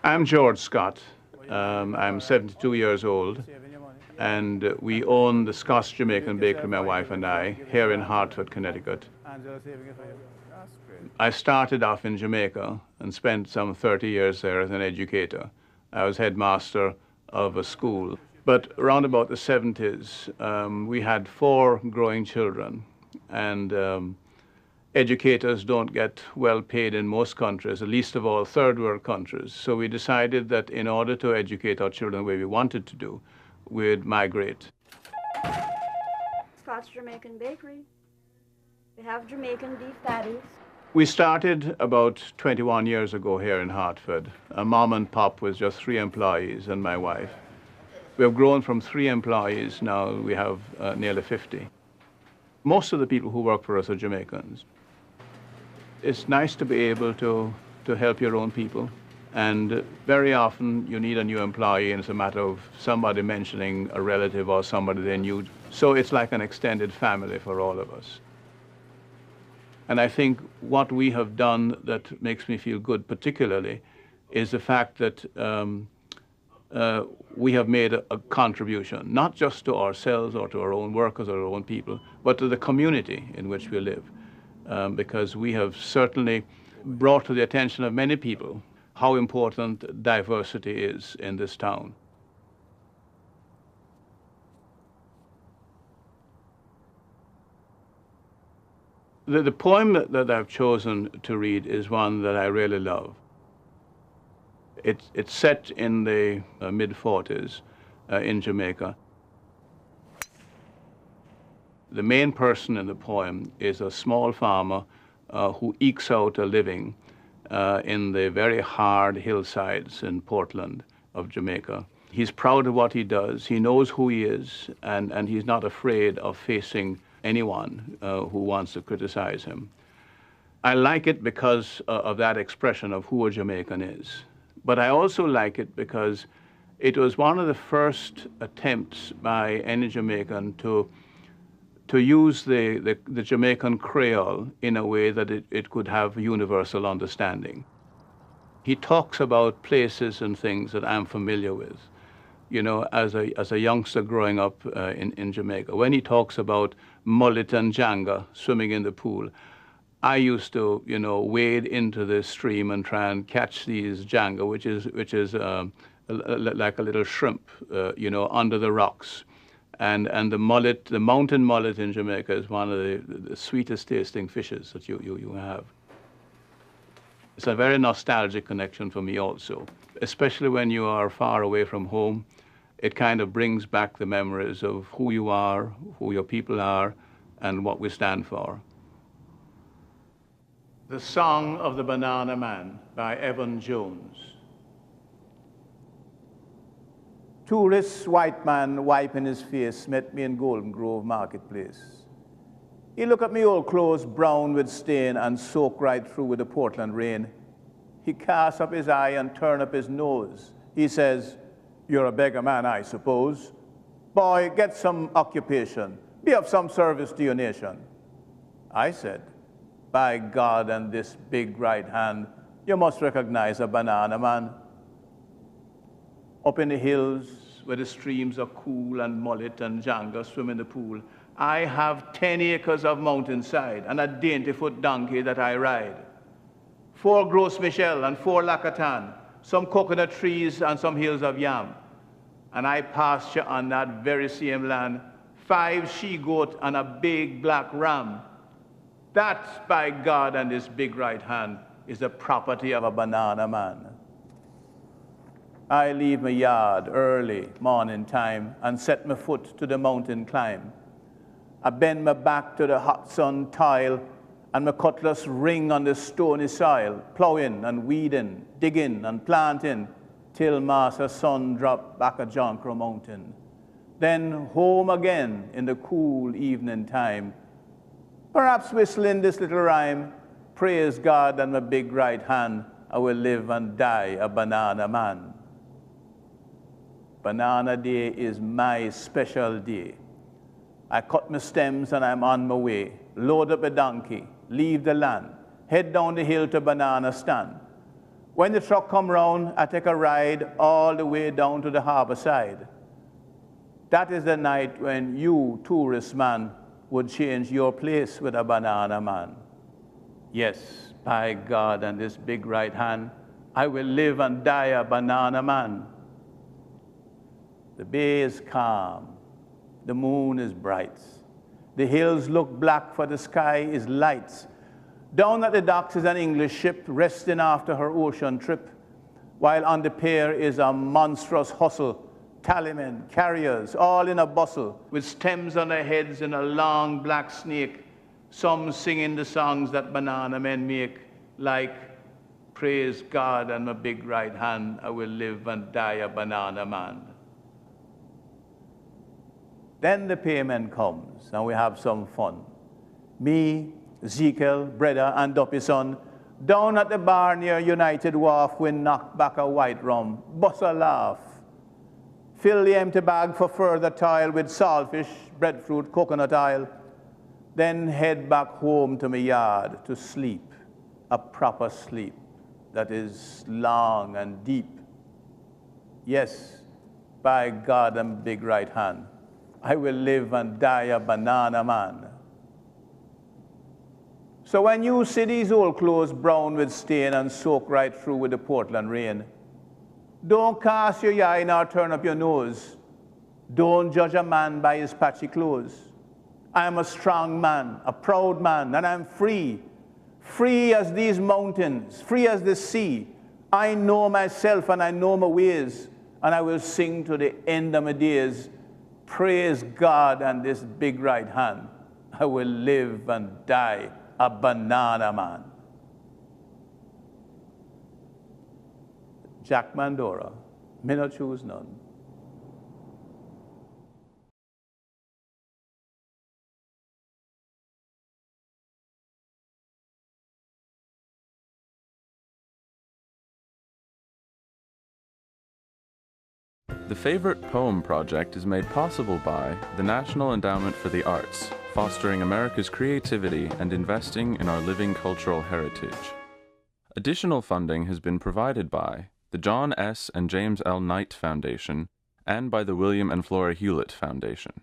I'm George Scott. I'm 72 years old, and we own the Scots Jamaican Bakery, my wife and I, here in Hartford, Connecticut. I started off in Jamaica and spent some 30 years there as an educator. I was headmaster of a school. But around about the 70s, we had 4 growing children, and educators don't get well paid in most countries, least of all third world countries. So we decided that in order to educate our children the way we wanted to do, we'd migrate. Scots Jamaican Bakery. We have Jamaican beef patties. We started about 21 years ago here in Hartford. A mom and pop with just 3 employees and my wife. We have grown from 3 employees, now we have nearly 50. Most of the people who work for us are Jamaicans. It's nice to be able to help your own people. And very often you need a new employee and it's a matter of somebody mentioning a relative or somebody they knew. So it's like an extended family for all of us. And I think what we have done that makes me feel good particularly is the fact that we have made a contribution, not just to ourselves or to our own workers or our own people, but to the community in which we live. Because we have certainly brought to the attention of many people how important diversity is in this town. The poem that I've chosen to read is one that I really love. It's set in the mid-40s in Jamaica. The main person in the poem is a small farmer who ekes out a living in the very hard hillsides in Portland of Jamaica. He's proud of what he does, he knows who he is, and he's not afraid of facing anyone who wants to criticize him. I like it because of that expression of who a Jamaican is. But I also like it because it was one of the first attempts by any Jamaican to use the Jamaican Creole in a way that it could have universal understanding. He talks about places and things that I'm familiar with, you know, as a youngster growing up in Jamaica. When he talks about mullet and janga swimming in the pool, I used to, you know, wade into the stream and try and catch these janga, which is like a little shrimp, you know, under the rocks. And the mullet, the mountain mullet in Jamaica is one of the sweetest tasting fishes that you have. It's a very nostalgic connection for me also, especially when you are far away from home. It kind of brings back the memories of who you are, who your people are, and what we stand for. The Song of the Banana Man by Evan Jones. Tourist white man wiping his face met me in Golden Grove Marketplace. He looked at me old clothes brown with stain and soaked right through with the Portland rain. He cast up his eye and turned up his nose. He says, "You're a beggar man, I suppose. Boy, get some occupation. Be of some service to your nation." I said, "By God and this big right hand, you must recognize a banana man. Up in the hills where the streams are cool and mullet and janga swim in the pool, I have 10 acres of mountainside and a dainty-foot donkey that I ride. 4 Gros Michel and 4 Lacatan, some coconut trees and some hills of yam. And I pasture on that very same land 5 she-goat and a big black ram. That, by God and this big right hand, is the property of a banana man. I leave my yard early morning time and set my foot to the mountain climb. I bend my back to the hot sun tile and my cutlass ring on the stony soil, plowing and weeding, digging and planting till Master Sun drop back at John Crow Mountain. Then home again in the cool evening time, perhaps whistling this little rhyme, praise God and my big right hand, I will live and die a banana man. Banana Day is my special day. I cut my stems and I'm on my way, load up a donkey, leave the land, head down the hill to banana stand. When the truck come round, I take a ride all the way down to the harbor side. That is the night when you, tourist man, would change your place with a banana man. Yes, by God and this big right hand, I will live and die a banana man. The bay is calm. The moon is bright. The hills look black, for the sky is light. Down at the docks is an English ship resting after her ocean trip, while on the pier is a monstrous hustle, tallymen, carriers, all in a bustle, with stems on their heads and a long black snake, some singing the songs that banana men make, like, praise God and my big right hand, I will live and die a banana man. Then the payment comes, and we have some fun. Me, Ezekiel, brother, and Duppy son, down at the bar near United Wharf, we knock back a white rum, bust a laugh, fill the empty bag for further toil with saltfish, breadfruit, coconut oil, then head back home to my yard to sleep, a proper sleep that is long and deep. Yes, by God and big right hand, I will live and die a banana man. So when you see these old clothes brown with stain and soak right through with the Portland rain, don't cast your eye nor turn up your nose. Don't judge a man by his patchy clothes. I am a strong man, a proud man, and I'm free. Free as these mountains, free as the sea. I know myself and I know my ways, and I will sing to the end of my days. Praise God and this big right hand. I will live and die a banana man. Jack Mandora, me not choose none. The Favorite Poem Project is made possible by the National Endowment for the Arts, fostering America's creativity and investing in our living cultural heritage. Additional funding has been provided by the John S. and James L. Knight Foundation and by the William and Flora Hewlett Foundation.